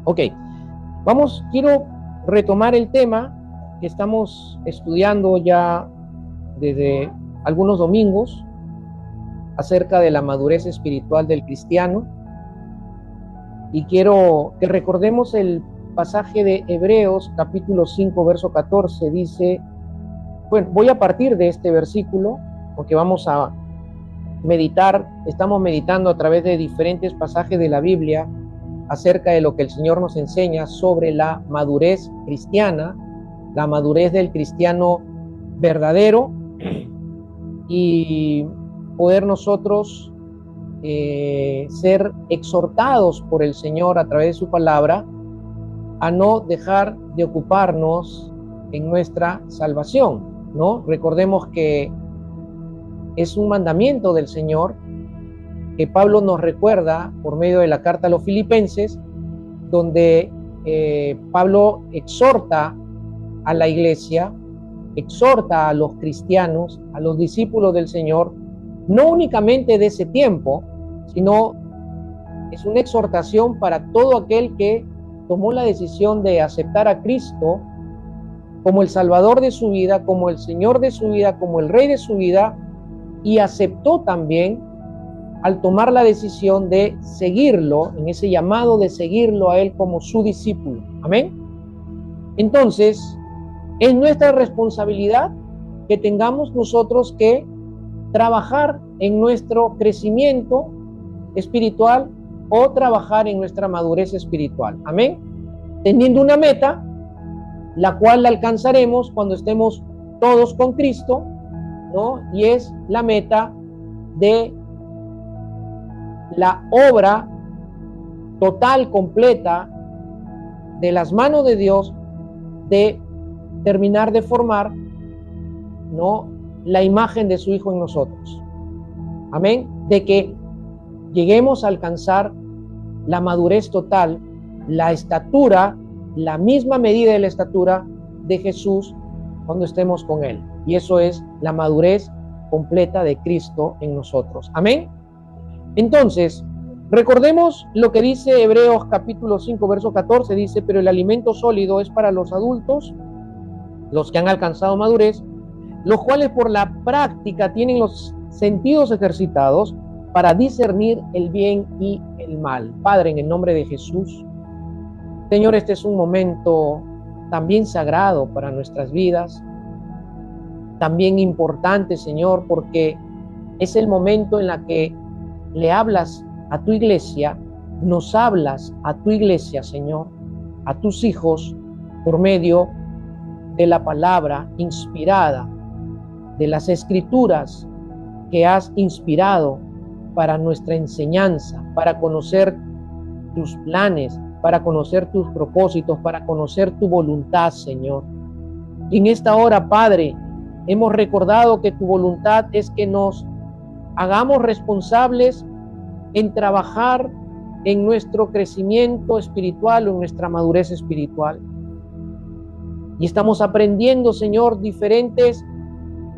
Ok, quiero retomar el tema que estamos estudiando ya desde algunos domingos acerca de la madurez espiritual del cristiano, y quiero que recordemos el pasaje de Hebreos capítulo 5 verso 14. Dice, bueno, voy a partir de este versículo porque vamos a meditar, estamos meditando a través de diferentes pasajes de la Biblia acerca de lo que el Señor nos enseña sobre la madurez cristiana, la madurez del cristiano verdadero, y poder nosotros ser exhortados por el Señor a través de su palabra a no dejar de ocuparnos en nuestra salvación, ¿no? Recordemos que es un mandamiento del Señor que Pablo nos recuerda por medio de la carta a los Filipenses, donde Pablo exhorta a la iglesia, exhorta a los cristianos, a los discípulos del Señor, no únicamente de ese tiempo, sino es una exhortación para todo aquel que tomó la decisión de aceptar a Cristo como el Salvador de su vida, como el Señor de su vida, como el Rey de su vida, y aceptó también al tomar la decisión de seguirlo, en ese llamado de seguirlo a él como su discípulo. Amén. Entonces, es nuestra responsabilidad que tengamos nosotros que trabajar en nuestro crecimiento espiritual o trabajar en nuestra madurez espiritual. Amén. Teniendo una meta, la cual la alcanzaremos cuando estemos todos con Cristo, ¿no? Y es la meta de la obra total, completa, de las manos de Dios, de terminar de formar, ¿no?, la imagen de su Hijo en nosotros. Amén. De que lleguemos a alcanzar la madurez total, la estatura, la misma medida de la estatura de Jesús cuando estemos con Él. Y eso es la madurez completa de Cristo en nosotros. Amén. Entonces, recordemos lo que dice Hebreos capítulo 5, verso 14, dice, pero el alimento sólido es para los adultos, los que han alcanzado madurez, los cuales por la práctica tienen los sentidos ejercitados para discernir el bien y el mal. Padre, en el nombre de Jesús, Señor, este es un momento también sagrado para nuestras vidas, también importante, Señor, porque es el momento en la que le hablas a tu iglesia, nos hablas a tu iglesia, Señor, a tus hijos, por medio de la palabra inspirada, de las escrituras que has inspirado para nuestra enseñanza, para conocer tus planes, para conocer tus propósitos, para conocer tu voluntad, Señor. Y en esta hora, Padre, hemos recordado que tu voluntad es que nos hagamos responsables en trabajar en nuestro crecimiento espiritual o en nuestra madurez espiritual. Y estamos aprendiendo, Señor, diferentes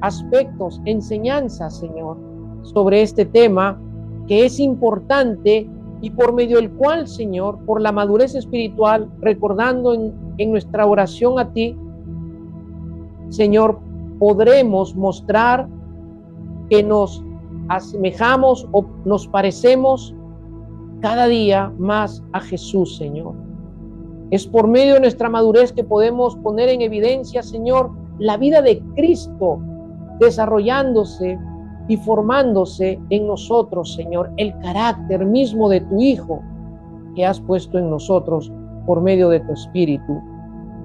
aspectos, enseñanzas, Señor, sobre este tema que es importante y por medio del cual, Señor, por la madurez espiritual, recordando en nuestra oración a ti, Señor, podremos mostrar que nos asemejamos o nos parecemos cada día más a Jesús, Señor. Es por medio de nuestra madurez que podemos poner en evidencia, Señor, la vida de Cristo desarrollándose y formándose en nosotros, Señor, el carácter mismo de tu Hijo que has puesto en nosotros por medio de tu Espíritu.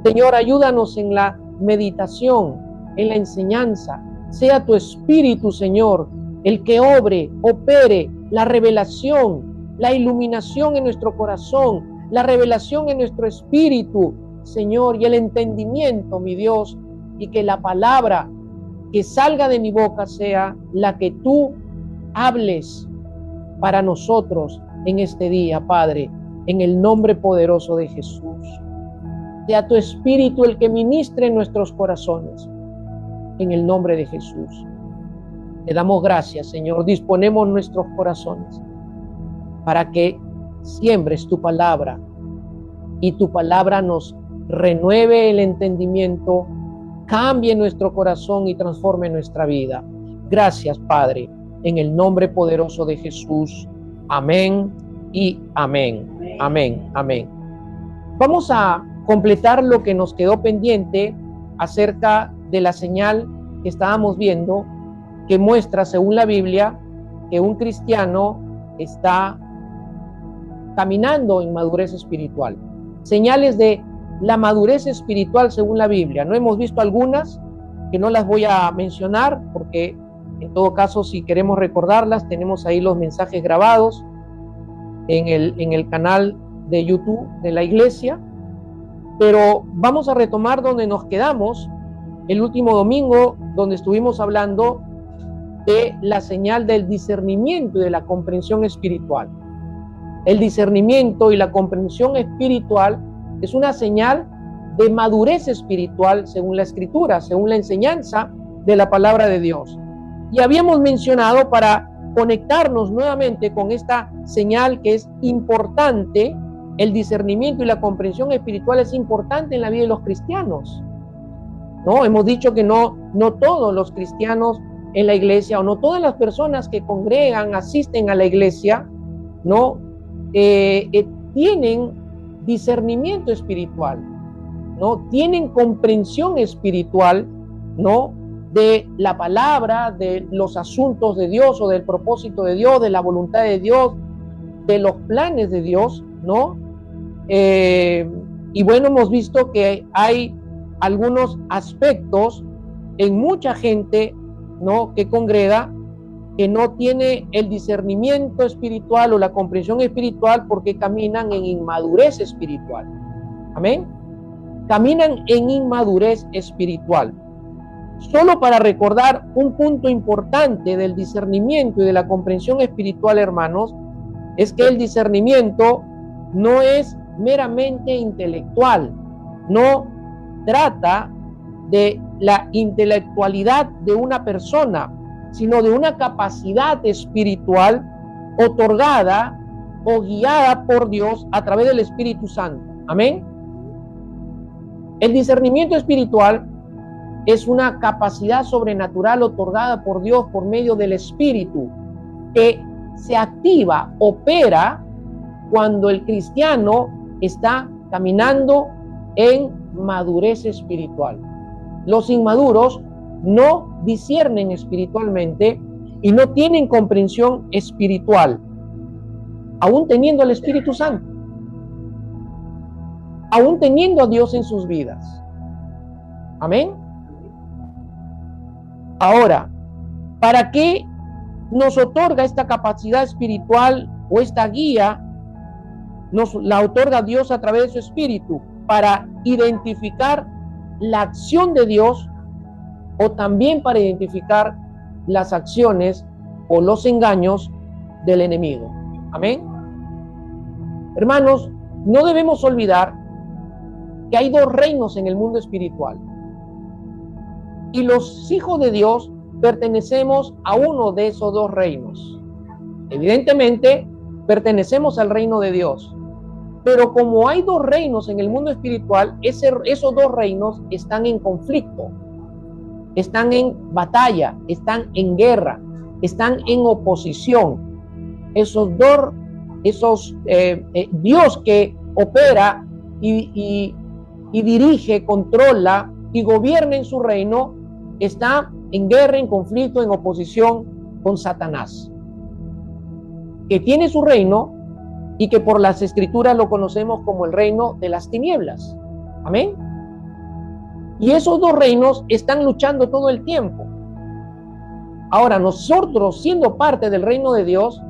Señor, ayúdanos en la meditación, en la enseñanza. Sea tu Espíritu, Señor, el que opere la revelación, la iluminación en nuestro corazón, la revelación en nuestro espíritu, Señor, y el entendimiento, mi Dios, y que la palabra que salga de mi boca sea la que tú hables para nosotros en este día, Padre, en el nombre poderoso de Jesús. Sea tu Espíritu el que ministre en nuestros corazones, en el nombre de Jesús. Te damos gracias, Señor. Disponemos nuestros corazones para que siembres tu palabra y tu palabra nos renueve el entendimiento, cambie nuestro corazón y transforme nuestra vida. Gracias, Padre, en el nombre poderoso de Jesús. Amén y amén. Amén, amén. Vamos a completar lo que nos quedó pendiente acerca de la señal que estábamos viendo, que muestra, según la Biblia, que un cristiano está caminando en madurez espiritual. Señales de la madurez espiritual según la Biblia. No hemos visto algunas, que no las voy a mencionar, porque en todo caso, si queremos recordarlas, tenemos ahí los mensajes grabados en el canal de YouTube de la iglesia. Pero vamos a retomar donde nos quedamos el último domingo, donde estuvimos hablando de la señal del discernimiento y de la comprensión espiritual. El discernimiento y la comprensión espiritual es una señal de madurez espiritual según la Escritura, según la enseñanza de la palabra de Dios. Y habíamos mencionado, para conectarnos nuevamente con esta señal que es importante, el discernimiento y la comprensión espiritual es importante en la vida de los cristianos. ¿No? Hemos dicho que no todos los cristianos en la iglesia, o no todas las personas que congregan, asisten a la iglesia, ¿no? Tienen discernimiento espiritual, ¿no? Tienen comprensión espiritual, ¿no? De la palabra, de los asuntos de Dios, o del propósito de Dios, de la voluntad de Dios, de los planes de Dios, ¿no? Y bueno, hemos visto que hay algunos aspectos en mucha gente, ¿no?, que congrega, que no tiene el discernimiento espiritual o la comprensión espiritual, porque caminan en inmadurez espiritual. Amén. Caminan en inmadurez espiritual. Solo para recordar un punto importante del discernimiento y de la comprensión espiritual, hermanos, es que el discernimiento no es meramente intelectual, no trata de la intelectualidad de una persona, sino de una capacidad espiritual otorgada o guiada por Dios a través del Espíritu Santo. Amén. El discernimiento espiritual es una capacidad sobrenatural otorgada por Dios por medio del Espíritu, que se activa, opera, cuando el cristiano está caminando en madurez espiritual. Los inmaduros no disciernen espiritualmente y no tienen comprensión espiritual, aún teniendo al Espíritu Santo, aún teniendo a Dios en sus vidas. Amén. Ahora, ¿para qué nos otorga esta capacidad espiritual o esta guía? Nos la otorga Dios a través de su Espíritu, para identificar la acción de Dios, o también para identificar las acciones o los engaños del enemigo. Amén. Hermanos, no debemos olvidar que hay dos reinos en el mundo espiritual, y los hijos de Dios pertenecemos a uno de esos dos reinos. Evidentemente, pertenecemos al reino de Dios, pero como hay dos reinos en el mundo espiritual, esos dos reinos están en conflicto, están en batalla, están en guerra, están en oposición. Dios que opera y dirige, controla y gobierna en su reino, está en guerra, en conflicto, en oposición con Satanás, que tiene su reino y que por las Escrituras lo conocemos como el reino de las tinieblas. Amén. Y esos dos reinos están luchando todo el tiempo. Ahora, nosotros, siendo parte del reino de Dios,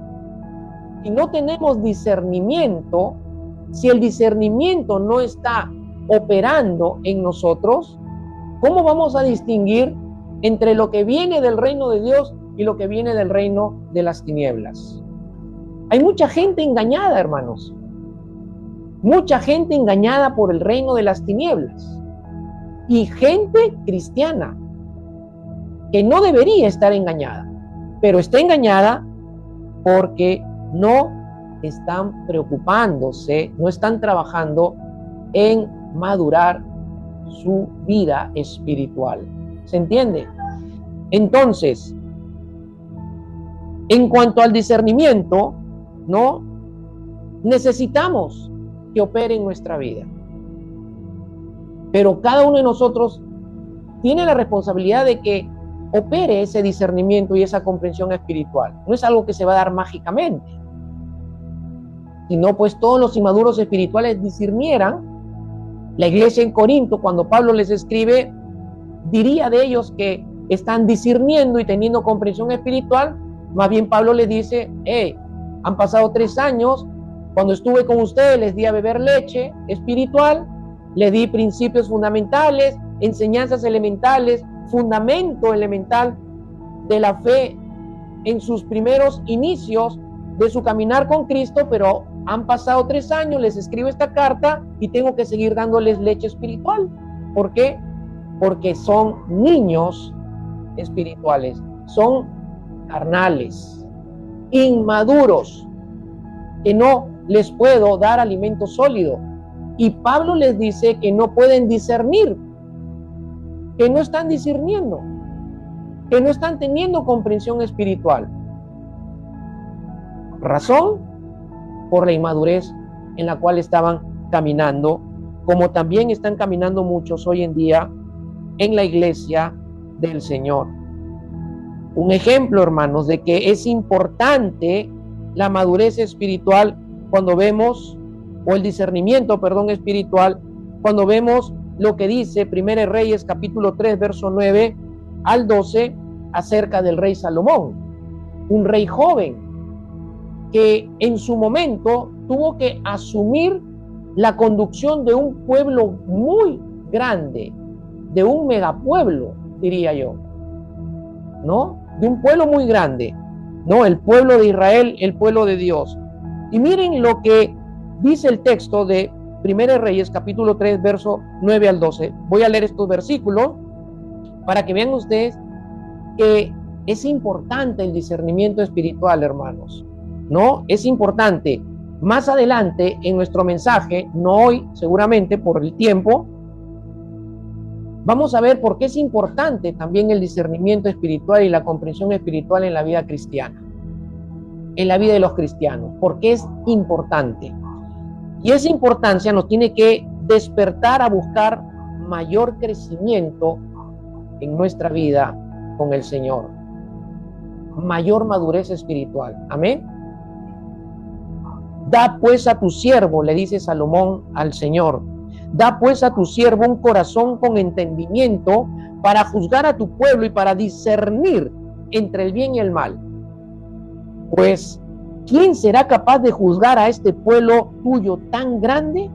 si no tenemos discernimiento, si el discernimiento no está operando en nosotros, ¿cómo vamos a distinguir entre lo que viene del reino de Dios y lo que viene del reino de las tinieblas? Hay mucha gente engañada, hermanos. Mucha gente engañada por el reino de las tinieblas. Y gente cristiana que no debería estar engañada, pero está engañada porque no están preocupándose, no están trabajando en madurar su vida espiritual. ¿Se entiende? Entonces, en cuanto al discernimiento, ¿no? Necesitamos que opere en nuestra vida. Pero cada uno de nosotros tiene la responsabilidad de que opere ese discernimiento y esa comprensión espiritual. No es algo que se va a dar mágicamente, sino pues todos los inmaduros espirituales discernieran. La iglesia en Corinto, cuando Pablo les escribe, diría de ellos que están discerniendo y teniendo comprensión espiritual. Más bien Pablo les dice, han pasado 3 años, cuando estuve con ustedes les di a beber leche espiritual, les di principios fundamentales, enseñanzas elementales, fundamento elemental de la fe en sus primeros inicios de su caminar con Cristo, pero han pasado 3 años, les escribo esta carta y tengo que seguir dándoles leche espiritual. ¿Por qué? Porque son niños espirituales, son carnales, inmaduros, que no les puedo dar alimento sólido. Y Pablo les dice que no pueden discernir, que no están discerniendo, que no están teniendo comprensión espiritual. Razón por la inmadurez en la cual estaban caminando, como también están caminando muchos hoy en día en la iglesia del Señor. Un ejemplo, hermanos, de que es importante la madurez espiritual cuando vemos, o el discernimiento, perdón, espiritual, cuando vemos lo que dice 1 Reyes capítulo 3, verso 9 al 12, acerca del rey Salomón, un rey joven que en su momento tuvo que asumir la conducción de un pueblo muy grande, de un megapueblo, diría yo, ¿no? De un pueblo muy grande, ¿no? El pueblo de Israel, el pueblo de Dios. Y miren lo que dice el texto de 1 Reyes, capítulo 3, verso 9 al 12. Voy a leer estos versículos para que vean ustedes que es importante el discernimiento espiritual, hermanos, ¿no? Es importante. Más adelante en nuestro mensaje, no hoy, seguramente por el tiempo, vamos a ver por qué es importante también el discernimiento espiritual y la comprensión espiritual en la vida cristiana, en la vida de los cristianos. ¿Por qué es importante? Y esa importancia nos tiene que despertar a buscar mayor crecimiento en nuestra vida con el Señor, mayor madurez espiritual. Amén. Da pues a tu siervo, le dice Salomón al Señor, da pues a tu siervo un corazón con entendimiento para juzgar a tu pueblo y para discernir entre el bien y el mal. Pues, ¿quién será capaz de juzgar a este pueblo tuyo tan grande?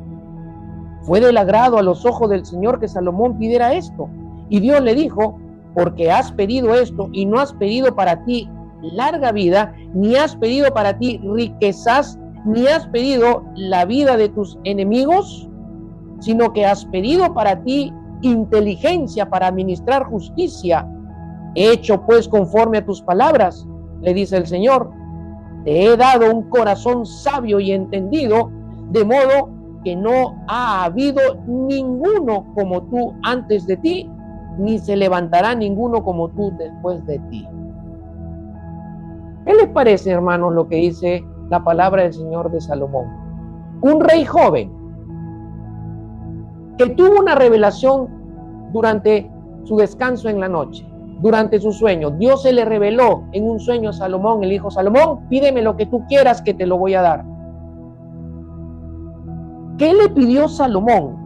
Fue del agrado a los ojos del Señor que Salomón pidiera esto. Y Dios le dijo, porque has pedido esto y no has pedido para ti larga vida, ni has pedido para ti riquezas, ni has pedido la vida de tus enemigos, sino que has pedido para ti inteligencia para administrar justicia. He hecho pues conforme a tus palabras, le dice el Señor. Te he dado un corazón sabio y entendido, de modo que no ha habido ninguno como tú antes de ti, ni se levantará ninguno como tú después de ti. ¿Qué les parece, hermanos, lo que dice la palabra del Señor de Salomón? Un rey joven que tuvo una revelación durante su descanso en la noche, durante su sueño. Dios se le reveló en un sueño a Salomón. Él dijo, Salomón, pídeme lo que tú quieras que te lo voy a dar. ¿Qué le pidió Salomón,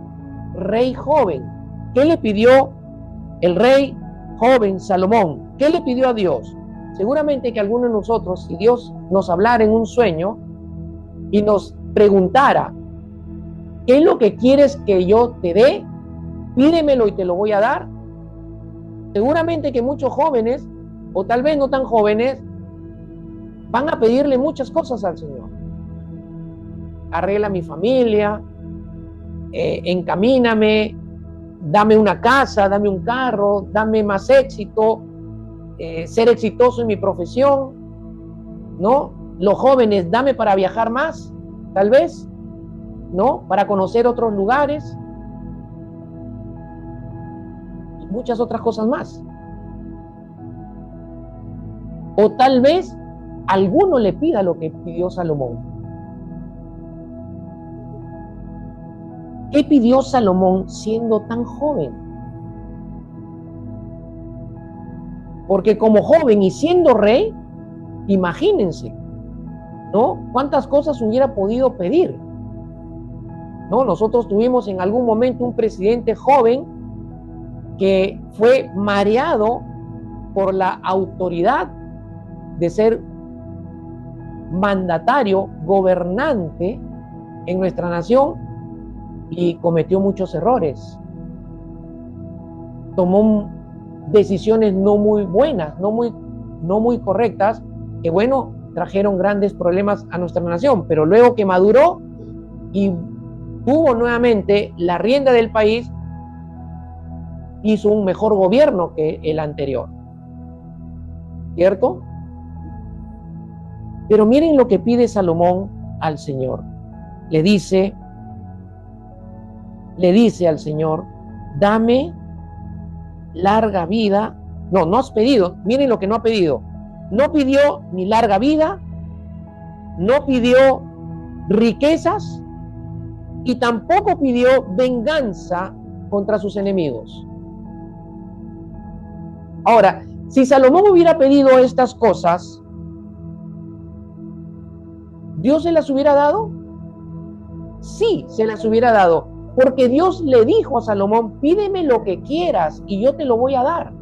rey joven? ¿Qué le pidió el rey joven Salomón? ¿Qué le pidió a Dios? Seguramente que alguno de nosotros, si Dios nos hablara en un sueño y nos preguntara, ¿qué es lo que quieres que yo te dé? Pídemelo y te lo voy a dar. Seguramente que muchos jóvenes, o tal vez no tan jóvenes, van a pedirle muchas cosas al Señor. Arregla mi familia, encamíname, dame una casa, dame un carro, dame más éxito, ser exitoso en mi profesión, ¿no? Los jóvenes, dame para viajar más, tal vez. ¿no? Para conocer otros lugares y muchas otras cosas más. O tal vez alguno le pida lo que pidió Salomón. ¿Qué pidió Salomón siendo tan joven? Porque como joven y siendo rey, imagínense, ¿no? ¿Cuántas cosas hubiera podido pedir? ¿No? Nosotros tuvimos en algún momento un presidente joven que fue mareado por la autoridad de ser mandatario, gobernante en nuestra nación y cometió muchos errores. Tomó decisiones no muy buenas, no muy correctas, que bueno, trajeron grandes problemas a nuestra nación, pero luego que maduró y tuvo nuevamente la rienda del país, hizo un mejor gobierno que el anterior, ¿cierto? Pero miren lo que pide Salomón al Señor. Le dice al Señor, dame larga vida. No, no has pedido, miren lo que no ha pedido. No pidió ni larga vida, no pidió riquezas y tampoco pidió venganza contra sus enemigos. Ahora, si Salomón hubiera pedido estas cosas, ¿Dios se las hubiera dado? Sí, se las hubiera dado, porque Dios le dijo a Salomón, pídeme lo que quieras y yo te lo voy a dar.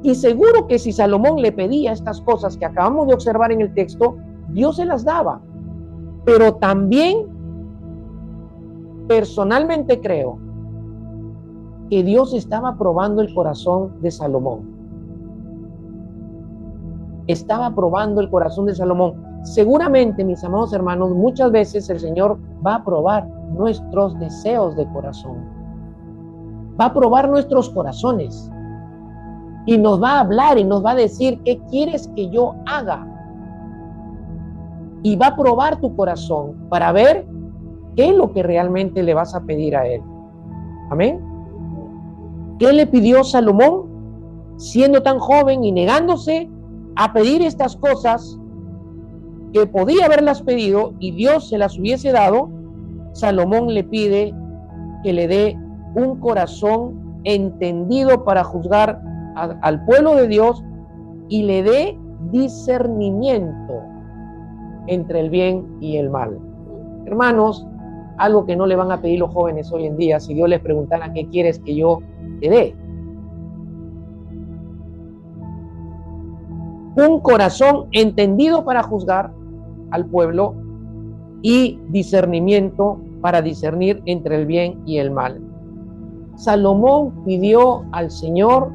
Y seguro que si Salomón le pedía estas cosas que acabamos de observar en el texto, Dios se las daba. Pero también, personalmente creo que Dios estaba probando el corazón de Salomón. Estaba probando el corazón de Salomón. Seguramente, mis amados hermanos, muchas veces el Señor va a probar nuestros deseos de corazón. Va a probar nuestros corazones. Y nos va a hablar y nos va a decir, ¿qué quieres que yo haga? Y va a probar tu corazón para ver qué es lo que realmente le vas a pedir a Él. Amén. ¿Qué le pidió Salomón siendo tan joven y negándose a pedir estas cosas que podía haberlas pedido y Dios se las hubiese dado? Salomón le pide que le dé un corazón entendido para juzgar al pueblo de Dios y le dé discernimiento entre el bien y el mal. Hermanos, algo que no le van a pedir los jóvenes hoy en día, si Dios les preguntara qué quieres que yo te dé. Un corazón entendido para juzgar al pueblo y discernimiento para discernir entre el bien y el mal. Salomón pidió al Señor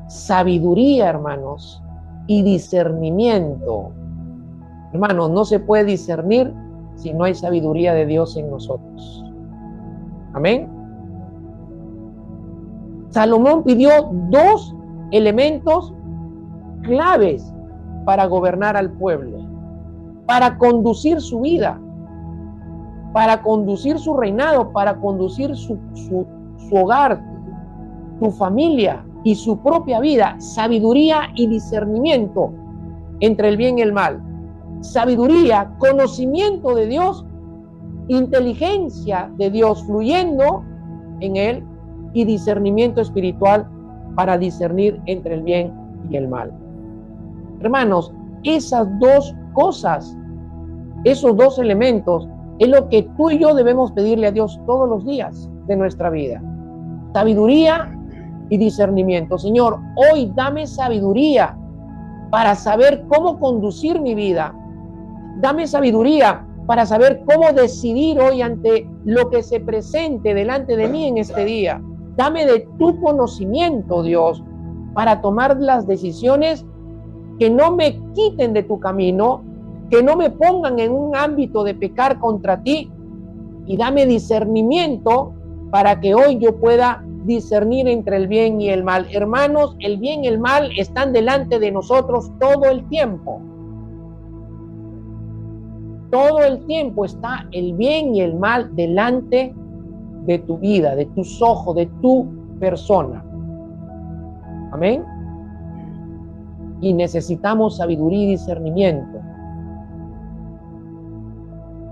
sabiduría, hermanos, y discernimiento. Hermanos, no se puede discernir si no hay sabiduría de Dios en nosotros. Amén. Salomón pidió dos elementos claves para gobernar al pueblo, para conducir su vida, para conducir su reinado, para conducir su hogar, su familia y su propia vida. Sabiduría y discernimiento entre el bien y el mal. Sabiduría, conocimiento de Dios, inteligencia de Dios fluyendo en él y discernimiento espiritual para discernir entre el bien y el mal. Hermanos, esas dos cosas, esos dos elementos, es lo que tú y yo debemos pedirle a Dios todos los días de nuestra vida. Sabiduría y discernimiento. Señor, hoy dame sabiduría para saber cómo conducir mi vida. Dame sabiduría para saber cómo decidir hoy ante lo que se presente delante de mí en este día. Dame de tu conocimiento, Dios, para tomar las decisiones que no me quiten de tu camino, que no me pongan en un ámbito de pecar contra ti, y dame discernimiento para que hoy yo pueda discernir entre el bien y el mal. Hermanos, el bien y el mal están delante de nosotros todo el tiempo. todo el tiempo está el bien y el mal delante de tu vida, de tus ojos, de tu persona. Amén. Y necesitamos sabiduría y discernimiento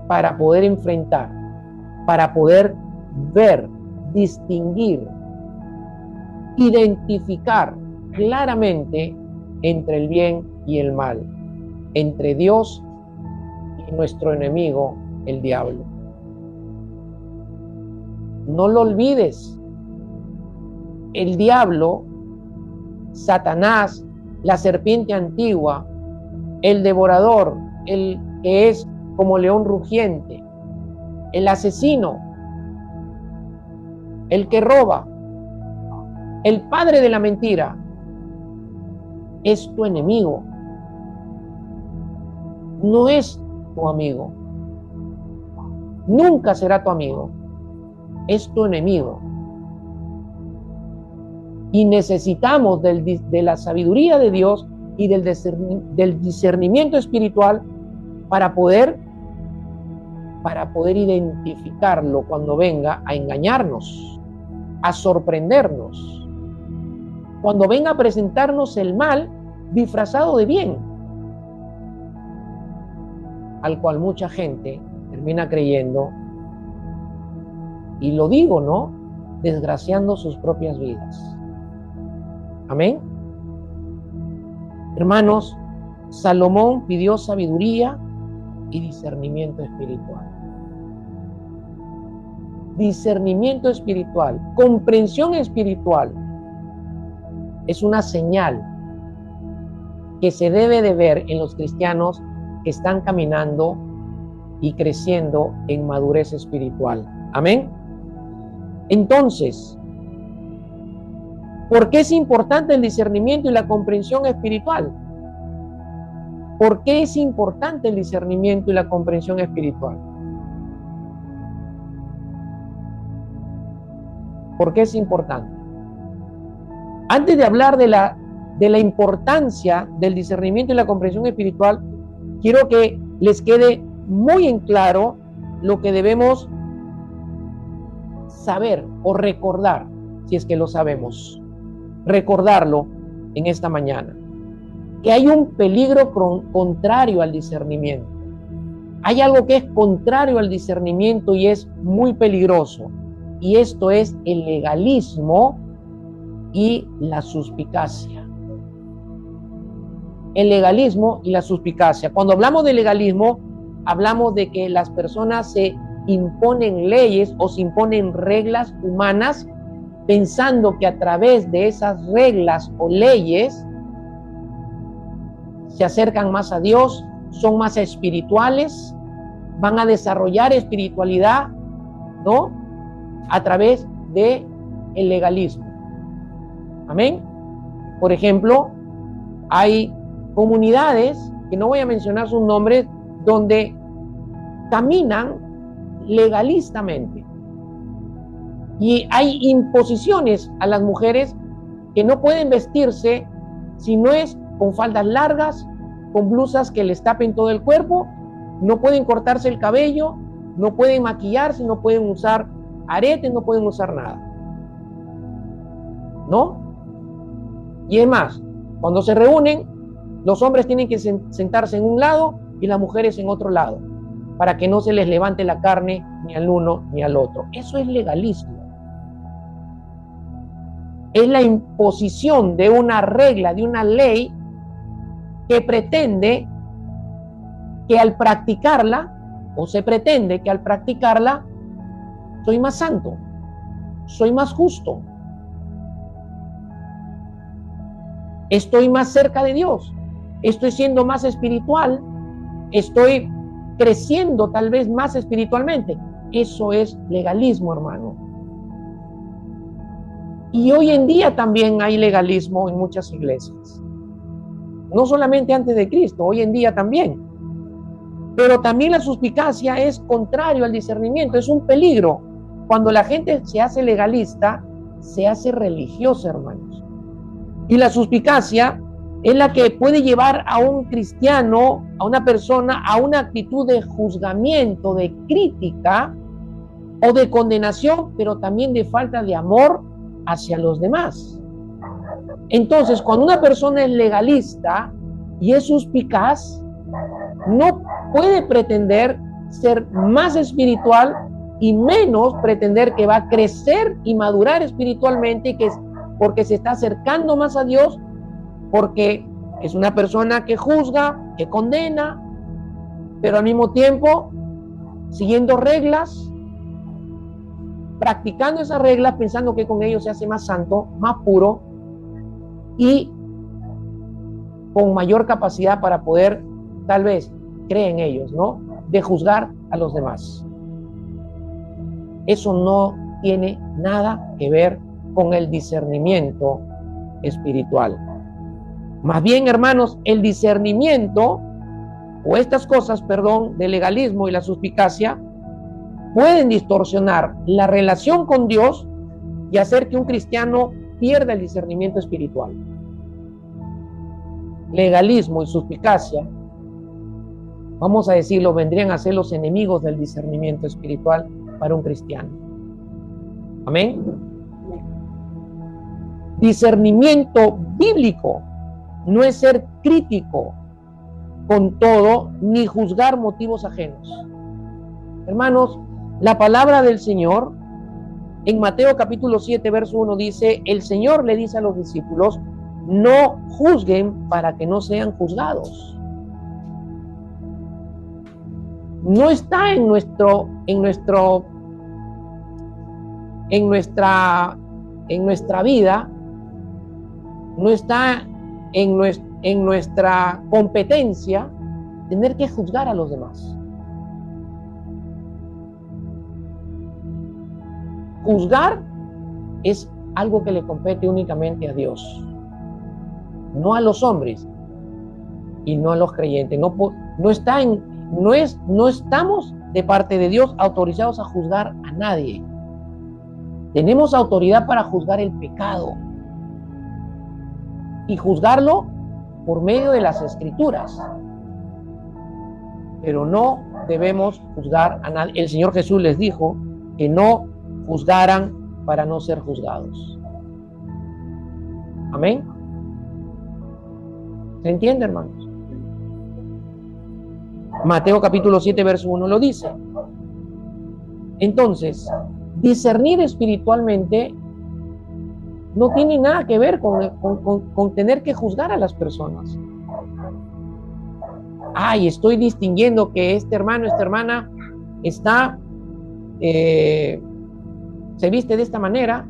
para poder enfrentar, para poder ver, distinguir, identificar claramente entre el bien y el mal, entre Dios y nuestro enemigo, el diablo. No lo olvides. El diablo, Satanás, la serpiente antigua, el devorador, el que es como león rugiente, el asesino, el que roba, el padre de la mentira, es tu enemigo. No es tu amigo. Nunca será tu amigo. Es tu enemigo. Y necesitamos de la sabiduría de Dios y del discernimiento espiritual para poder identificarlo cuando venga a engañarnos, a sorprendernos, cuando venga a presentarnos el mal disfrazado de bien, al cual mucha gente termina creyendo, y lo digo, ¿no?, desgraciando sus propias vidas. Amén. Hermanos, Salomón pidió sabiduría y discernimiento espiritual. Discernimiento espiritual, comprensión espiritual, es una señal que se debe de ver en los cristianos que están caminando y creciendo en madurez espiritual. Amén. Entonces, ¿por qué es importante el discernimiento y la comprensión espiritual? ¿Por qué es importante el discernimiento y la comprensión espiritual? ¿Por qué es importante? Antes de hablar de la importancia del discernimiento y la comprensión espiritual, quiero que les quede muy en claro lo que debemos saber o recordar, si es que lo sabemos. Recordarlo en esta mañana, que hay un peligro contrario al discernimiento. Hay algo que es contrario al discernimiento y es muy peligroso, y esto es el legalismo y la suspicacia. El legalismo y la suspicacia. Cuando hablamos de legalismo, hablamos de que las personas se imponen leyes o se imponen reglas humanas pensando que a través de esas reglas o leyes se acercan más a Dios, son más espirituales, van a desarrollar espiritualidad, ¿no?, a través de el legalismo. Amén. Por ejemplo, hay comunidades, que no voy a mencionar sus nombres, donde caminan legalistamente. Y hay imposiciones a las mujeres que no pueden vestirse si no es con faldas largas, con blusas que les tapen todo el cuerpo, no pueden cortarse el cabello, no pueden maquillarse, no pueden usar aretes, no pueden usar nada. ¿No? Y es más, cuando se reúnen, los hombres tienen que sentarse en un lado y las mujeres en otro lado, para que no se les levante la carne ni al uno ni al otro. Eso es legalismo. Es la imposición de una regla, de una ley que pretende que al practicarla, o se pretende que al practicarla, soy más santo, soy más justo, estoy más cerca de Dios, estoy siendo más espiritual, estoy creciendo tal vez más espiritualmente. Eso es legalismo, hermano. Y hoy en día también hay legalismo en muchas iglesias. No solamente antes de Cristo, hoy en día también. Pero también la suspicacia es contrario al discernimiento, es un peligro. Cuando la gente se hace legalista, se hace religiosa, hermanos. Y la suspicacia es la que puede llevar a un cristiano, a una persona, a una actitud de juzgamiento, de crítica o de condenación, pero también de falta de amor hacia los demás. Entonces, cuando una persona es legalista y es suspicaz, no puede pretender ser más espiritual y menos pretender que va a crecer y madurar espiritualmente, y que es porque se está acercando más a Dios, porque es una persona que juzga, que condena, pero al mismo tiempo siguiendo reglas, practicando esas reglas, pensando que con ellos se hace más santo, más puro y con mayor capacidad para poder, tal vez, creer en ellos, ¿no? De juzgar a los demás. Eso no tiene nada que ver con el discernimiento espiritual. Más bien, hermanos, el discernimiento, o estas cosas, perdón, del legalismo y la suspicacia, pueden distorsionar la relación con Dios y hacer que un cristiano pierda el discernimiento espiritual. Legalismo y suspicacia, vamos a decirlo, vendrían a ser los enemigos del discernimiento espiritual para un cristiano. Amén. Discernimiento bíblico no es ser crítico con todo ni juzgar motivos ajenos. Hermanos, la palabra del Señor en Mateo capítulo 7 verso 1 dice: el Señor le dice a los discípulos, no juzguen para que no sean juzgados. No está en nuestra vida, no está en nuestra competencia tener que juzgar a los demás. Juzgar es algo que le compete únicamente a Dios, no a los hombres y no a los creyentes. No estamos de parte de Dios autorizados a juzgar a nadie. Tenemos autoridad para juzgar el pecado y juzgarlo por medio de las Escrituras, pero no debemos juzgar a nadie. El Señor Jesús les dijo que no juzgaran para no ser juzgados. Amén. ¿Se entiende, hermanos? Mateo capítulo 7 verso 1 lo dice. Entonces, discernir espiritualmente no tiene nada que ver con tener que juzgar a las personas. Ay, estoy distinguiendo que este hermano, esta hermana está se viste de esta manera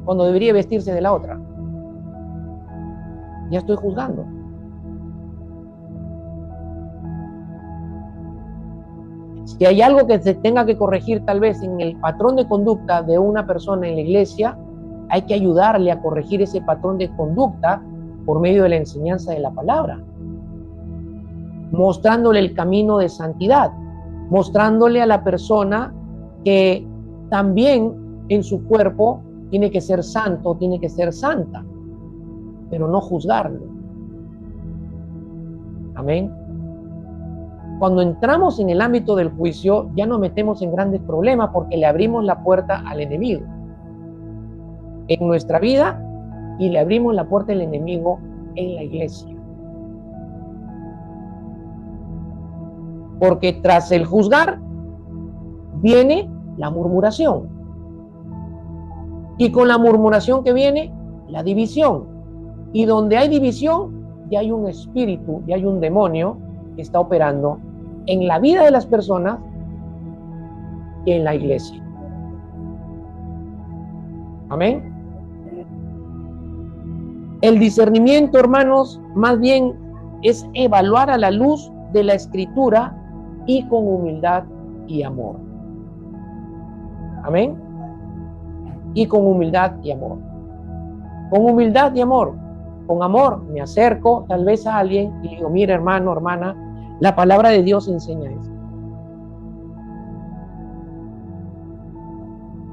cuando debería vestirse de la otra. Ya estoy juzgando. Si hay algo que se tenga que corregir tal vez en el patrón de conducta de una persona en la iglesia, hay que ayudarle a corregir ese patrón de conducta por medio de la enseñanza de la palabra, mostrándole el camino de santidad, mostrándole a la persona que también en su cuerpo tiene que ser santo, tiene que ser santa, pero no juzgarlo. Amén. Cuando entramos en el ámbito del juicio, ya nos metemos en grandes problemas porque le abrimos la puerta al enemigo en nuestra vida y le abrimos la puerta al enemigo en la iglesia. Porque tras el juzgar viene la murmuración. Y con la murmuración que viene, la división. Y donde hay división, ya hay un espíritu, ya hay un demonio que está operando en la vida de las personas y en la iglesia. Amén. El discernimiento, hermanos, más bien es evaluar a la luz de la Escritura y con humildad y amor. Amén. Y con humildad y amor. Con humildad y amor. Con amor me acerco tal vez a alguien y digo, mira, hermano, hermana, la palabra de Dios enseña eso.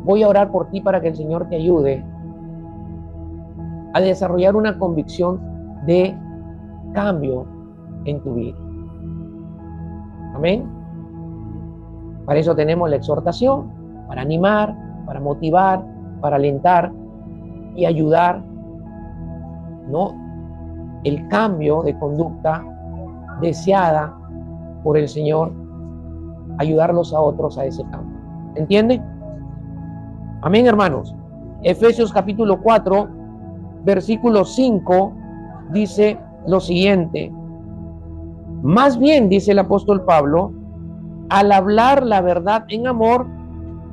Voy a orar por ti para que el Señor te ayude a desarrollar una convicción de cambio en tu vida. Amén. Para eso tenemos la exhortación, para animar, para motivar, para alentar y ayudar, ¿no?, el cambio de conducta deseada por el Señor, ayudarlos a otros a ese cambio. ¿Entiende? Amén, hermanos. Efesios capítulo 4, versículo 5, dice lo siguiente. Más bien, dice el apóstol Pablo, al hablar la verdad en amor,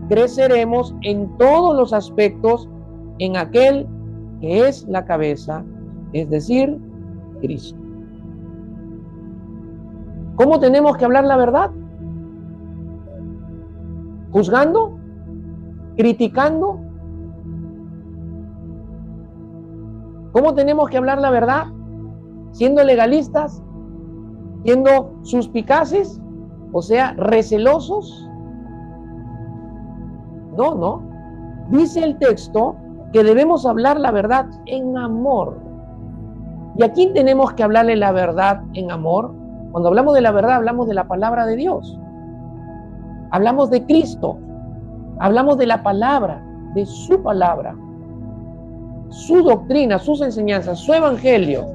creceremos en todos los aspectos en aquel que es la cabeza, es decir, Cristo. ¿Cómo tenemos que hablar la verdad? ¿Juzgando? ¿Criticando? ¿Cómo tenemos que hablar la verdad? ¿Siendo legalistas? ¿Siendo suspicaces? O sea, recelosos. No. Dice el texto que debemos hablar la verdad en amor. ¿Y a quién tenemos que hablarle la verdad en amor? Cuando hablamos de la verdad, hablamos de la palabra de Dios. Hablamos de Cristo. Hablamos de la palabra, de su palabra, su doctrina, sus enseñanzas, su evangelio.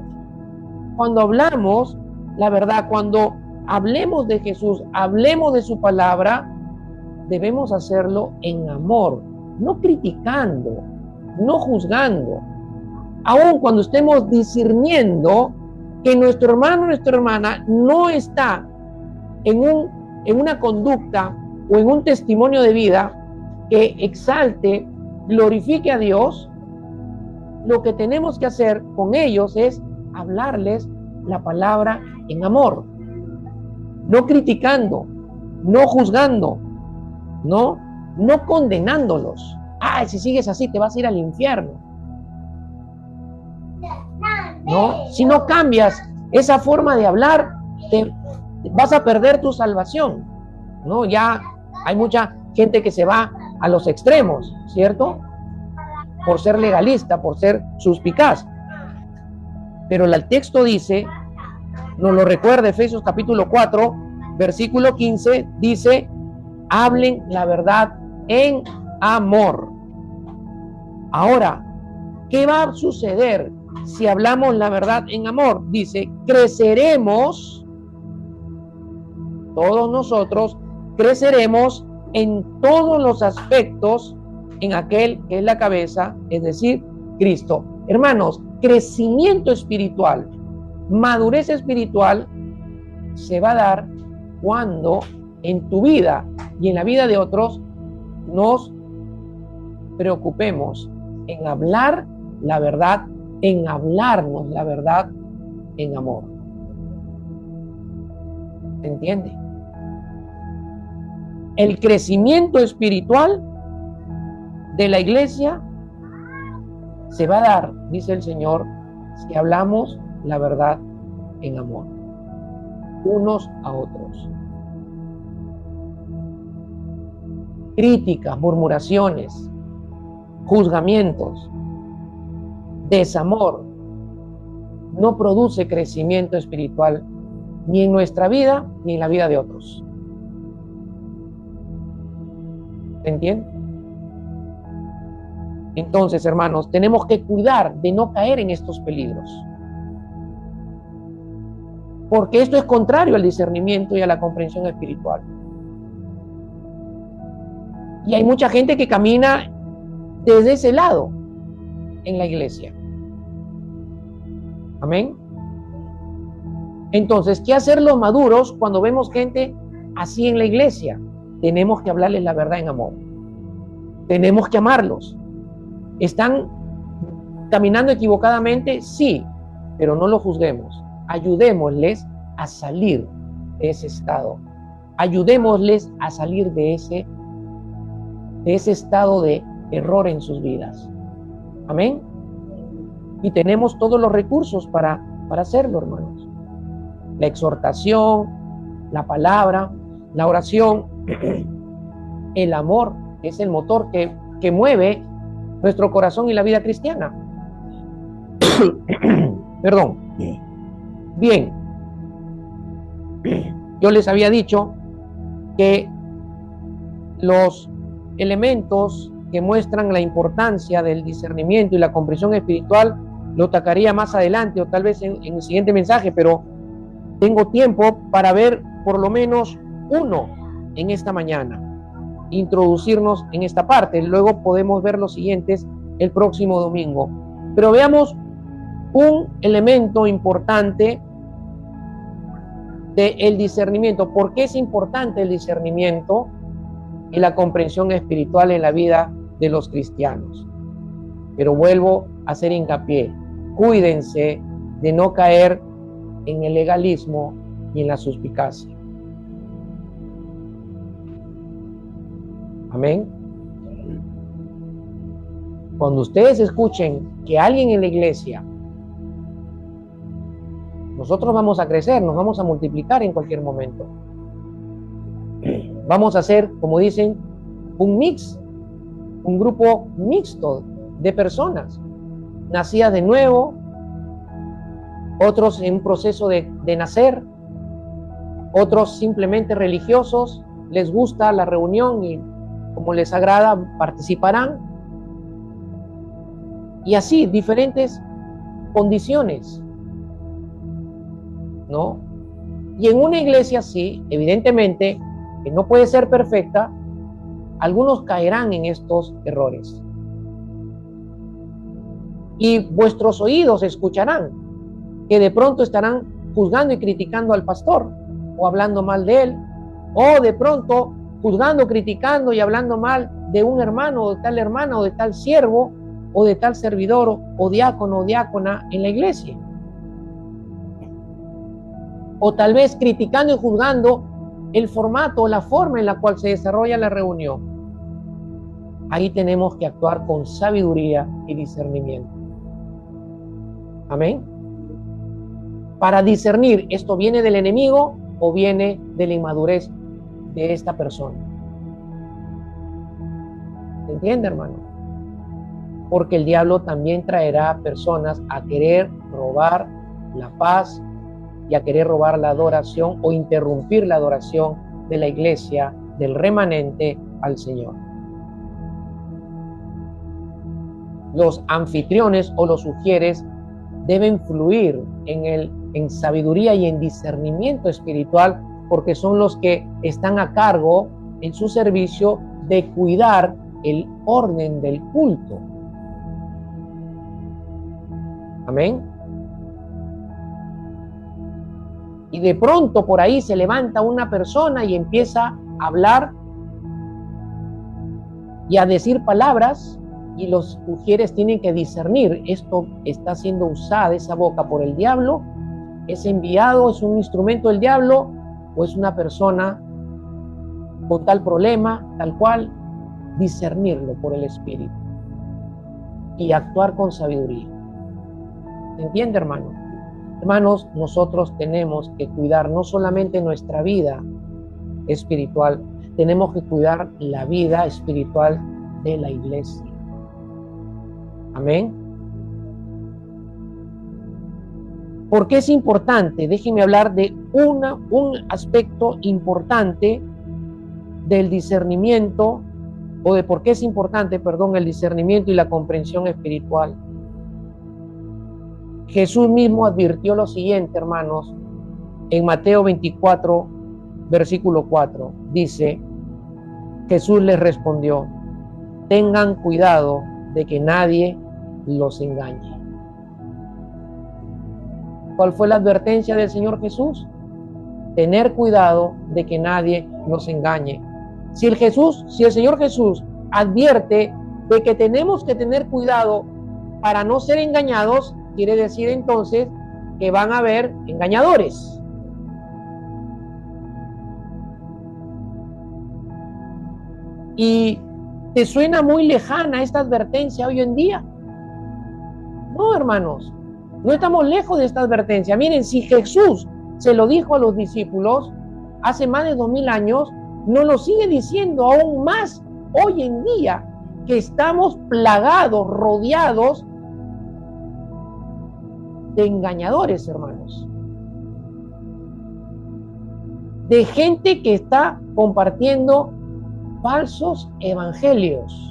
Cuando hablamos la verdad, cuando hablemos de Jesús, hablemos de su palabra, debemos hacerlo en amor, no criticando, no juzgando. Aun cuando estemos discerniendo que nuestro hermano o nuestra hermana no está en una conducta o en un testimonio de vida que exalte, glorifique a Dios, lo que tenemos que hacer con ellos es hablarles la palabra en amor, no criticando, no juzgando, no condenándolos. Ay, si sigues así te vas a ir al infierno. No, si no cambias esa forma de hablar, vas a perder tu salvación. No, ya hay mucha gente que se va a los extremos, ¿cierto? Por ser legalista, por ser suspicaz. Pero el texto dice, nos lo recuerda Efesios capítulo 4, versículo 15, dice, hablen la verdad en amor. Ahora, ¿qué va a suceder si hablamos la verdad en amor? Dice, creceremos, todos nosotros creceremos en todos los aspectos en aquel que es la cabeza, es decir, Cristo. Hermanos, crecimiento espiritual, madurez espiritual se va a dar cuando en tu vida y en la vida de otros nos preocupemos en hablar la verdad, en hablarnos la verdad en amor. ¿Se entiende? El crecimiento espiritual de la iglesia se va a dar, dice el Señor, si hablamos la verdad en amor, unos a otros. Críticas, murmuraciones, juzgamientos, desamor, no produce crecimiento espiritual ni en nuestra vida ni en la vida de otros. ¿Se entiende? Entonces, hermanos, tenemos que cuidar de no caer en estos peligros, porque esto es contrario al discernimiento y a la comprensión espiritual. Y hay mucha gente que camina desde ese lado en la iglesia. Amén. Entonces, ¿qué hacer los maduros cuando vemos gente así en la iglesia? Tenemos que hablarles la verdad en amor. Tenemos que amarlos. ¿Están caminando equivocadamente? Sí, pero no lo juzguemos. Ayudémosles a salir de ese estado. Ayudémosles a salir de ese estado de error en sus vidas. Amén. Y tenemos todos los recursos para hacerlo, hermanos. La exhortación, la palabra, la oración, el amor es el motor que mueve nuestro corazón y la vida cristiana. Perdón. Bien, yo les había dicho que los elementos que muestran la importancia del discernimiento y la comprensión espiritual lo tocaría más adelante o tal vez en el siguiente mensaje, pero tengo tiempo para ver por lo menos uno en esta mañana, introducirnos en esta parte. Luego podemos ver los siguientes el próximo domingo. Pero veamos un elemento importante del discernimiento. ¿Por qué es importante el discernimiento y la comprensión espiritual en la vida de los cristianos? Pero vuelvo a hacer hincapié. Cuídense de no caer en el legalismo y en la suspicacia. Amén. Cuando ustedes escuchen que alguien en la iglesia, nosotros vamos a crecer, nos vamos a multiplicar en cualquier momento. Vamos a hacer, como dicen, un mix, un grupo mixto de personas, nacidas de nuevo, otros en un proceso de nacer, otros simplemente religiosos, les gusta la reunión y como les agrada participarán. Y así, diferentes condiciones, ¿no? Y en una iglesia sí, evidentemente, que no puede ser perfecta, algunos caerán en estos errores. Y vuestros oídos escucharán que de pronto estarán juzgando y criticando al pastor, o hablando mal de él, o de pronto juzgando, criticando y hablando mal de un hermano, o de tal hermana, o de tal siervo, o de tal servidor, o diácono, o diácona en la iglesia. O tal vez criticando y juzgando el formato o la forma en la cual se desarrolla la reunión. Ahí tenemos que actuar con sabiduría y discernimiento. Amén. Para discernir, ¿esto viene del enemigo o viene de la inmadurez de esta persona? ¿Se entiende, hermano? Porque el diablo también traerá personas a querer robar la paz y a querer robar la adoración o interrumpir la adoración de la iglesia, del remanente al Señor. Los anfitriones o los sugieres deben fluir en sabiduría y en discernimiento espiritual, porque son los que están a cargo en su servicio de cuidar el orden del culto. Amén. Y de pronto por ahí se levanta una persona y empieza a hablar y a decir palabras, y los sugieres tienen que discernir, esto está siendo usada esa boca por el diablo, es enviado, es un instrumento del diablo, o es una persona con tal problema, tal cual, discernirlo por el Espíritu y actuar con sabiduría. ¿Se entiende, hermano? Hermanos, nosotros tenemos que cuidar no solamente nuestra vida espiritual, tenemos que cuidar la vida espiritual de la iglesia. Amén. ¿Por qué es importante? Déjenme hablar de un aspecto importante del discernimiento, o de por qué es importante, el discernimiento y la comprensión espiritual. Jesús mismo advirtió lo siguiente, hermanos, en Mateo 24, versículo 4. Dice, Jesús les respondió, tengan cuidado de que nadie los engañe. ¿Cuál fue la advertencia del Señor Jesús? Tener cuidado de que nadie nos engañe. Si el Señor Jesús advierte de que tenemos que tener cuidado para no ser engañados, quiere decir entonces que van a haber engañadores. ¿Y te suena muy lejana esta advertencia hoy en día? No, hermanos, no estamos lejos de esta advertencia. Miren, si Jesús se lo dijo a los discípulos hace más de 2000 años, nos lo sigue diciendo aún más hoy en día, que estamos plagados, rodeados de engañadores, hermanos. de gente que está compartiendo falsos evangelios.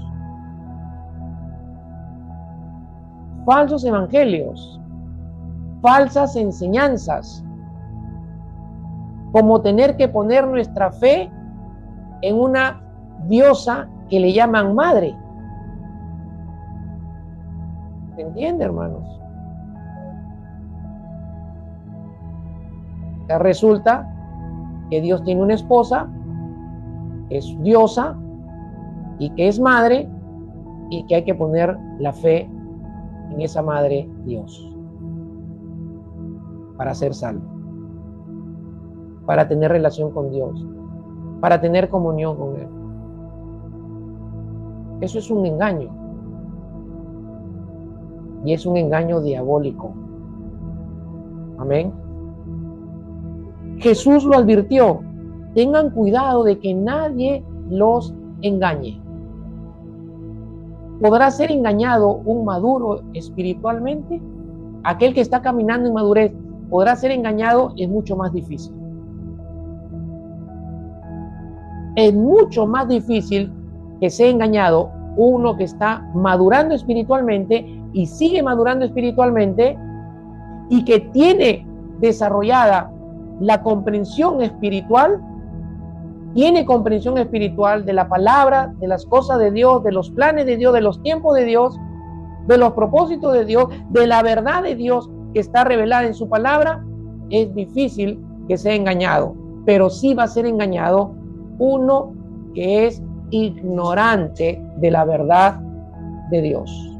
Falsos evangelios, falsas enseñanzas, como tener que poner nuestra fe en una diosa que le llaman madre. ¿Se entiende, hermanos? Ya resulta que Dios tiene una esposa, que es diosa y que es madre, y que hay que poner la fe en esa madre Dios para ser salvo, para tener relación con Dios, para tener comunión con Él. Eso es un engaño, y es un engaño diabólico. Amén. Jesús lo advirtió: tengan cuidado de que nadie los engañe. ¿Podrá ser engañado un maduro espiritualmente? Aquel que está caminando en madurez, ¿podrá ser engañado? Es mucho más difícil. Es mucho más difícil que sea engañado uno que está madurando espiritualmente y sigue madurando espiritualmente y que tiene desarrollada la comprensión espiritual, tiene comprensión espiritual de la palabra, de las cosas de Dios, de los planes de Dios, de los tiempos de Dios, de los propósitos de Dios, de la verdad de Dios que está revelada en su palabra. Es difícil que sea engañado, pero sí va a ser engañado uno que es ignorante de la verdad de Dios,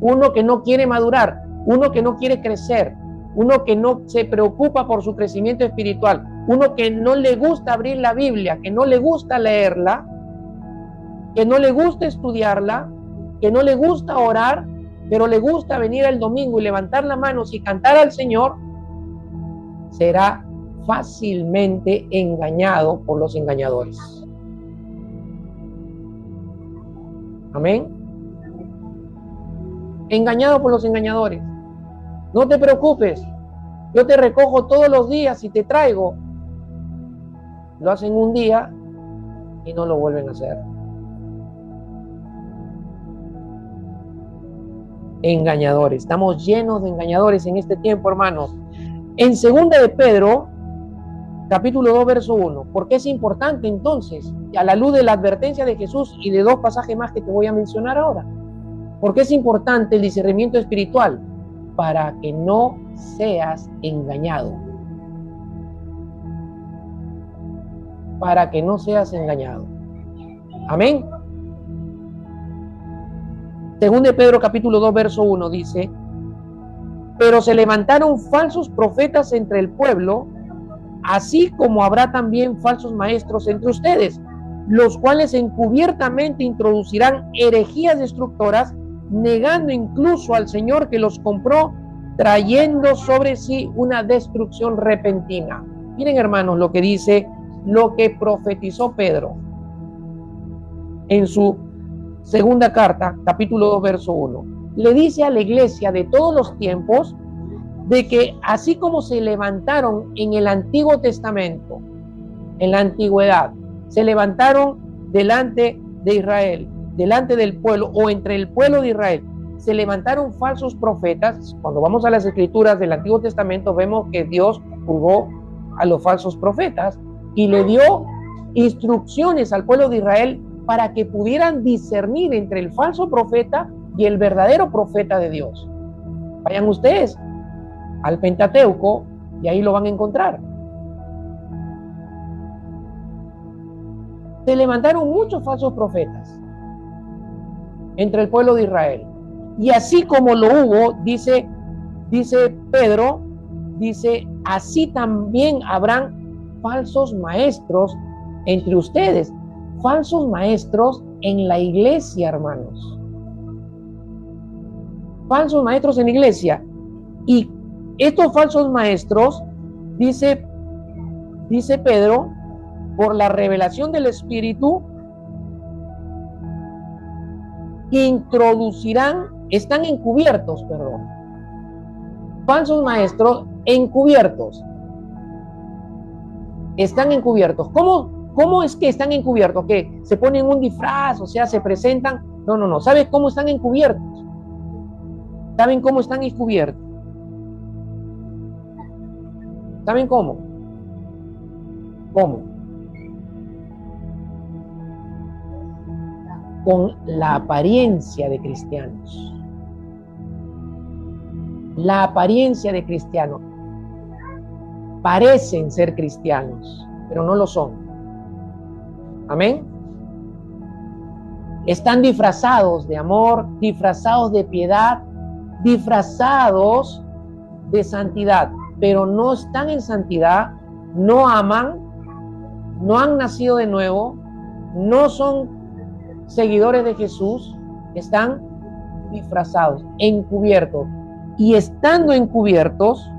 uno que no quiere madurar, uno que no quiere crecer, uno que no se preocupa por su crecimiento espiritual, uno que no le gusta abrir la Biblia, que no le gusta leerla, que no le gusta estudiarla, que no le gusta orar, pero le gusta venir el domingo y levantar las manos y cantar al Señor, será fácilmente engañado por los engañadores. Amén. Engañado por los engañadores. No te preocupes, yo te recojo todos los días y te traigo. Lo hacen un día y no lo vuelven a hacer. Engañadores. Estamos llenos de engañadores en este tiempo, hermanos. En 2 de Pedro, capítulo 2, verso 1. ¿Por qué es importante entonces, a la luz de la advertencia de Jesús y de dos pasajes más que te voy a mencionar ahora? ¿Por qué es importante el discernimiento espiritual? Para que no seas engañado. Para que no seas engañado. Amén. 2 de Pedro capítulo 2 verso 1 dice: pero se levantaron falsos profetas entre el pueblo, así como habrá también falsos maestros entre ustedes, los cuales encubiertamente introducirán herejías destructoras, negando incluso al Señor que los compró, trayendo sobre sí una destrucción repentina. Miren, hermanos, lo que dice, lo que profetizó Pedro en su segunda carta, capítulo 2, verso 1. Le dice a la iglesia de todos los tiempos de que así como se levantaron en el Antiguo Testamento, en la antigüedad, se levantaron delante de Israel, delante del pueblo o entre el pueblo de Israel, se levantaron falsos profetas. Cuando vamos a las escrituras del Antiguo Testamento vemos que Dios juzgó a los falsos profetas y le dio instrucciones al pueblo de Israel para que pudieran discernir entre el falso profeta y el verdadero profeta de Dios. Vayan ustedes al Pentateuco y ahí lo van a encontrar. Se levantaron muchos falsos profetas entre el pueblo de Israel. Y así como lo hubo, dice Pedro, dice, así también habrán falsos maestros entre ustedes. Falsos maestros en la iglesia, hermanos. Falsos maestros en la iglesia. Y estos falsos maestros, dice Pedro, por la revelación del Espíritu, están encubiertos, falsos maestros encubiertos. Están encubiertos. ¿Cómo es que están encubiertos? ¿Que se ponen un disfraz? O sea, se presentan. No. ¿Sabes cómo están encubiertos? ¿Saben cómo están encubiertos? ¿Saben cómo? ¿Cómo? Con la apariencia de cristianos. La apariencia de cristianos. Parecen ser cristianos, pero no lo son. Amén. Están disfrazados de amor, disfrazados de piedad, disfrazados de santidad, pero no están en santidad, no aman, no han nacido de nuevo, no son seguidores de Jesús, están disfrazados, encubiertos. Y estando encubiertos,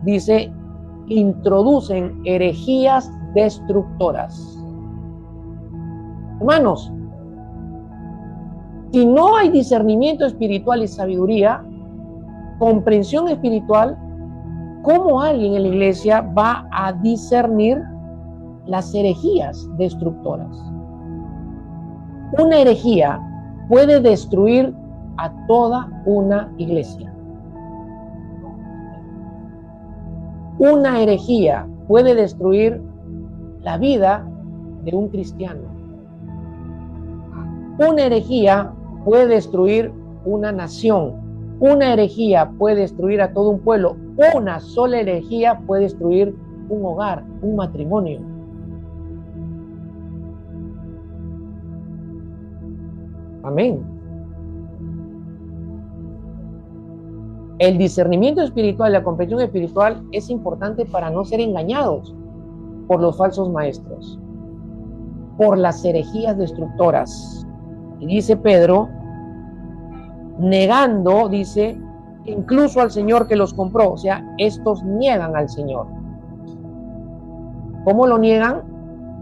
dice, introducen herejías destructoras. Hermanos, si no hay discernimiento espiritual y sabiduría, comprensión espiritual, ¿cómo alguien en la iglesia va a discernir las herejías destructoras? Una herejía puede destruir a toda una iglesia. Una herejía puede destruir la vida de un cristiano. Una herejía puede destruir una nación. Una herejía puede destruir a todo un pueblo. Una sola herejía puede destruir un hogar, un matrimonio. Amén. El discernimiento espiritual, la comprensión espiritual es importante para no ser engañados por los falsos maestros, por las herejías destructoras. Y dice Pedro, negando, dice, incluso al Señor que los compró. O sea, estos niegan al Señor. ¿Cómo lo niegan?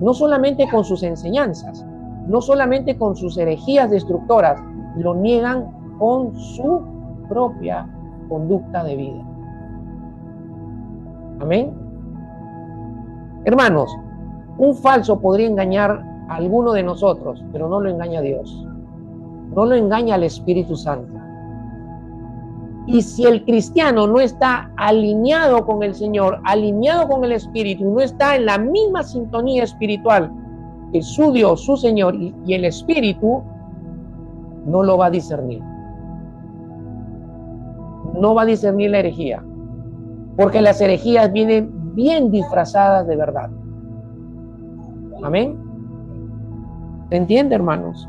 No solamente con sus enseñanzas, no solamente con sus herejías destructoras, lo niegan con su propia conducta de vida. Amén. Hermanos, un falso podría engañar a alguno de nosotros, pero no lo engaña a Dios. No lo engaña al Espíritu Santo. Y si el cristiano no está alineado con el Señor, alineado con el Espíritu, no está en la misma sintonía espiritual que su Dios, su Señor y el Espíritu, no lo va a discernir. No va a discernir la herejía, porque las herejías vienen bien disfrazadas de verdad. Amén. ¿Se entiende, hermanos?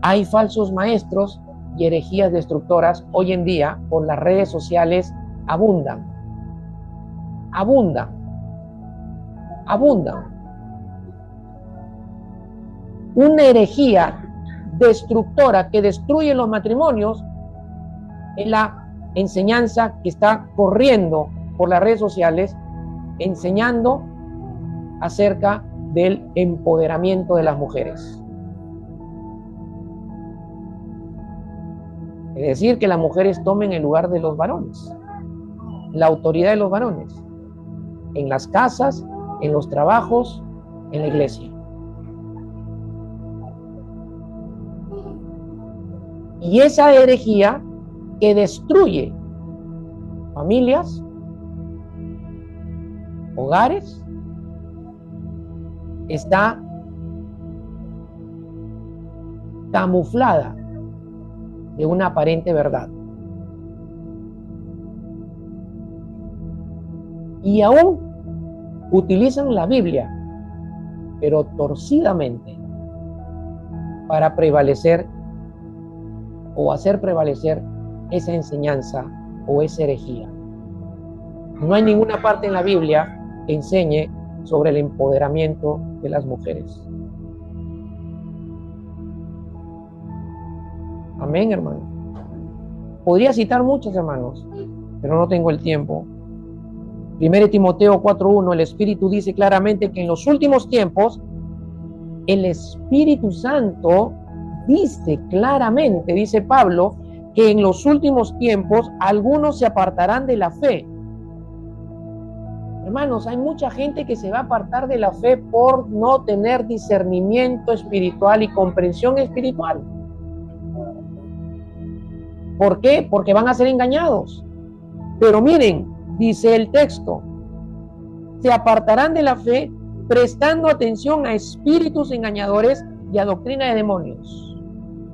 Hay falsos maestros y herejías destructoras hoy en día por las redes sociales abundan. Una herejía destructora que destruye los matrimonios es la enseñanza que está corriendo por las redes sociales, enseñando acerca del empoderamiento de las mujeres. Es decir, que las mujeres tomen el lugar de los varones, la autoridad de los varones, en las casas, en los trabajos, en la iglesia. Y esa herejía que destruye familias, hogares, está camuflada de una aparente verdad. Y aún utilizan la Biblia, pero torcidamente, para prevalecer o hacer prevalecer esa enseñanza o esa herejía. No hay ninguna parte en la Biblia que enseñe sobre el empoderamiento de las mujeres. Amén, hermano. Podría citar muchos, hermanos, pero no tengo el tiempo. 1 Timoteo 4:1, el Espíritu dice claramente que en los últimos tiempos el Espíritu Santo dice claramente, dice Pablo, que en los últimos tiempos algunos se apartarán de la fe. Hermanos, hay mucha gente que se va a apartar de la fe por no tener discernimiento espiritual y comprensión espiritual. ¿Por qué? Porque van a ser engañados. Pero miren, dice el texto, se apartarán de la fe prestando atención a espíritus engañadores y a doctrina de demonios.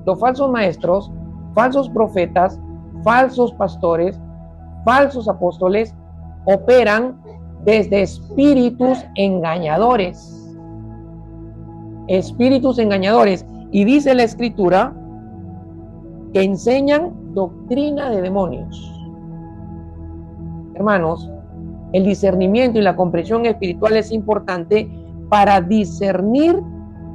Los falsos maestros, falsos profetas, falsos pastores, falsos apóstoles operan desde espíritus engañadores. Espíritus engañadores. Y dice la Escritura que enseñan doctrina de demonios. Hermanos, el discernimiento y la comprensión espiritual es importante para discernir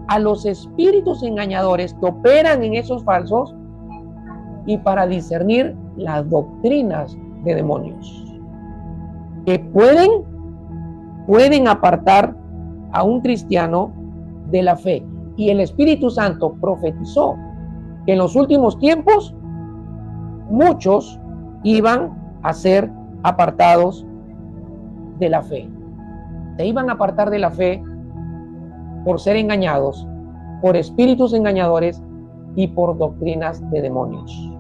a los espíritus engañadores que operan en esos falsos y para discernir las doctrinas de demonios que pueden apartar a un cristiano de la fe. Y el Espíritu Santo profetizó que en los últimos tiempos muchos iban a ser apartados de la fe. Se iban a apartar de la fe por ser engañados, por espíritus engañadores y por doctrinas de demonios.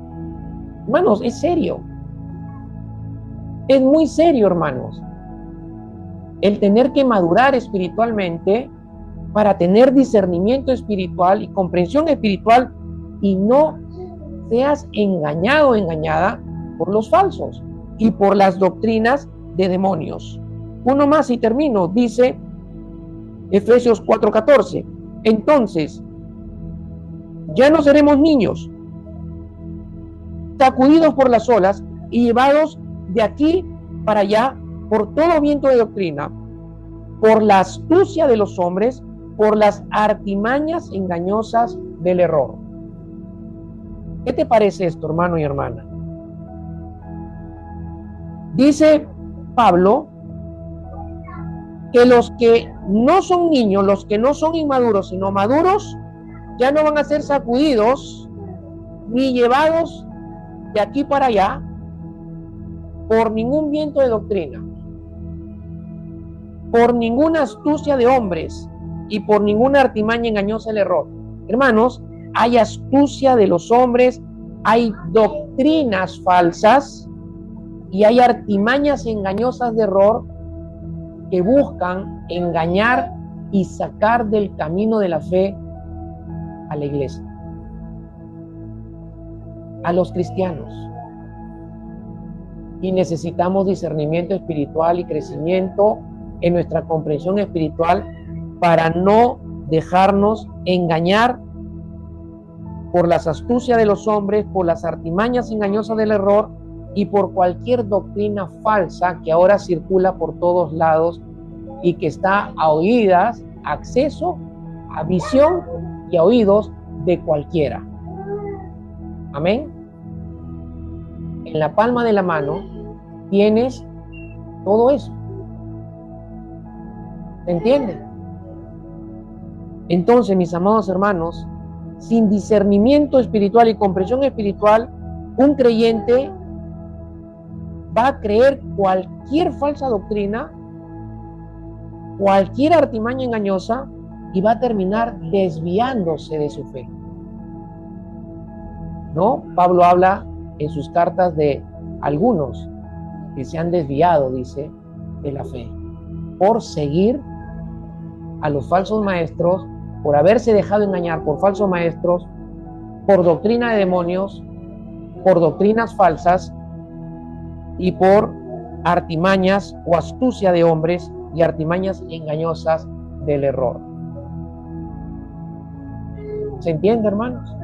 Hermanos, es serio. Es muy serio, hermanos, el tener que madurar espiritualmente para tener discernimiento espiritual y comprensión espiritual y no seas engañado o engañada por los falsos y por las doctrinas de demonios. Uno más y termino, dice Efesios 4:14. Entonces, ya no seremos niños, sacudidos por las olas y llevados de aquí para allá por todo viento de doctrina, por la astucia de los hombres, por las artimañas engañosas del error. ¿Qué te parece esto, hermano y hermana? Dice Pablo que los que no son niños, los que no son inmaduros, sino maduros, ya no van a ser sacudidos ni llevados de aquí para allá por ningún viento de doctrina, por ninguna astucia de hombres y por ninguna artimaña engañosa del error. Hermanos, hay astucia de los hombres, hay doctrinas falsas y hay artimañas engañosas de error que buscan engañar y sacar del camino de la fe a la iglesia, a los cristianos. Y necesitamos discernimiento espiritual y crecimiento en nuestra comprensión espiritual para no dejarnos engañar por las astucias de los hombres, por las artimañas engañosas del error y por cualquier doctrina falsa que ahora circula por todos lados y que está a oídas, acceso, a visión y a oídos de cualquiera. Amén. En la palma de la mano tienes todo eso. ¿Se entiende? Entonces, mis amados hermanos, sin discernimiento espiritual y comprensión espiritual, un creyente va a creer cualquier falsa doctrina, cualquier artimaña engañosa y va a terminar desviándose de su fe. ¿No? Pablo habla en sus cartas de algunos que se han desviado, dice, de la fe por seguir a los falsos maestros, por haberse dejado engañar por falsos maestros, por doctrina de demonios, por doctrinas falsas y por artimañas o astucia de hombres y artimañas engañosas del error. ¿Se entiende, hermanos?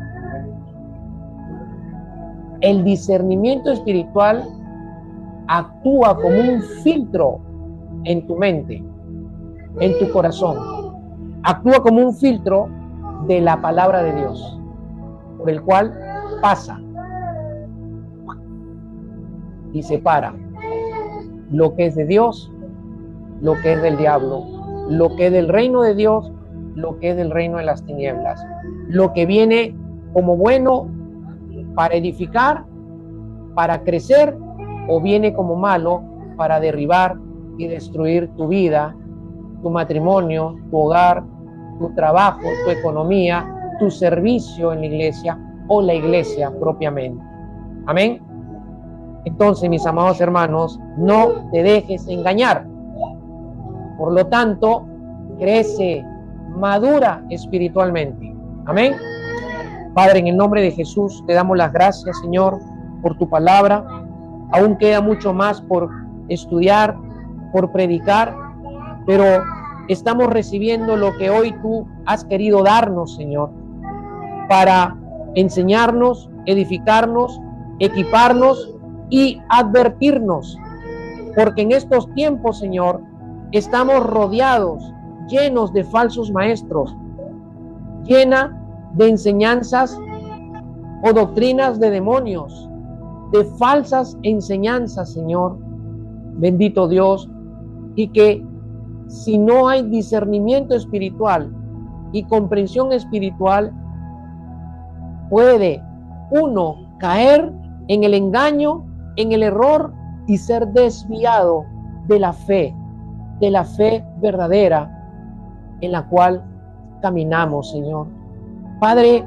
El discernimiento espiritual actúa como un filtro en tu mente, en tu corazón. Actúa como un filtro de la palabra de Dios, por el cual pasa y separa lo que es de Dios, lo que es del diablo, lo que es del reino de Dios, lo que es del reino de las tinieblas, lo que viene como bueno para edificar, para crecer, o viene como malo para derribar y destruir tu vida, tu matrimonio, tu hogar, tu trabajo, tu economía, tu servicio en la iglesia o la iglesia propiamente. Amén. Entonces, mis amados hermanos, no te dejes engañar. Por lo tanto, crece, madura espiritualmente. Amén. Padre, en el nombre de Jesús, te damos las gracias, Señor, por tu palabra. Aún queda mucho más por estudiar, por predicar, pero estamos recibiendo lo que hoy tú has querido darnos, Señor, para enseñarnos, edificarnos, equiparnos y advertirnos, porque en estos tiempos, Señor, estamos rodeados, llenos de falsos maestros, llena de enseñanzas o doctrinas de demonios, de falsas enseñanzas, Señor, bendito Dios, y que si no hay discernimiento espiritual y comprensión espiritual, puede uno caer en el engaño, en el error y ser desviado de la fe verdadera en la cual caminamos, Señor. Padre,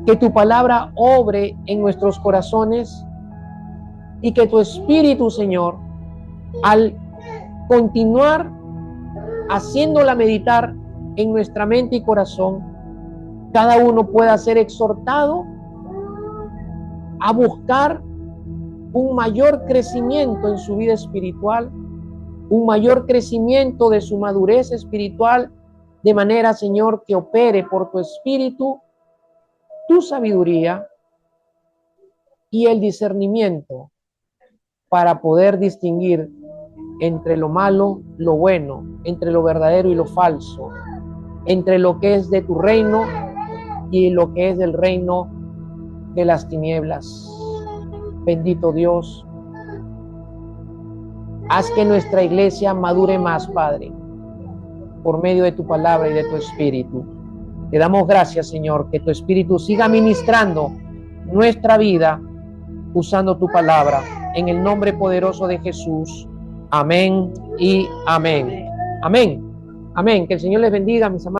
que tu palabra obre en nuestros corazones y que tu Espíritu, Señor, al continuar haciéndola meditar en nuestra mente y corazón, cada uno pueda ser exhortado a buscar un mayor crecimiento en su vida espiritual, un mayor crecimiento de su madurez espiritual, de manera, Señor, que opere por tu Espíritu tu sabiduría y el discernimiento para poder distinguir entre lo malo, lo bueno, entre lo verdadero y lo falso, entre lo que es de tu reino y lo que es del reino de las tinieblas. Bendito Dios, haz que nuestra iglesia madure más, Padre, por medio de tu palabra y de tu Espíritu. Te damos gracias, Señor, que tu Espíritu siga ministrando nuestra vida usando tu palabra. En el nombre poderoso de Jesús. Amén y amén. Amén. Amén. Que el Señor les bendiga, mis amados.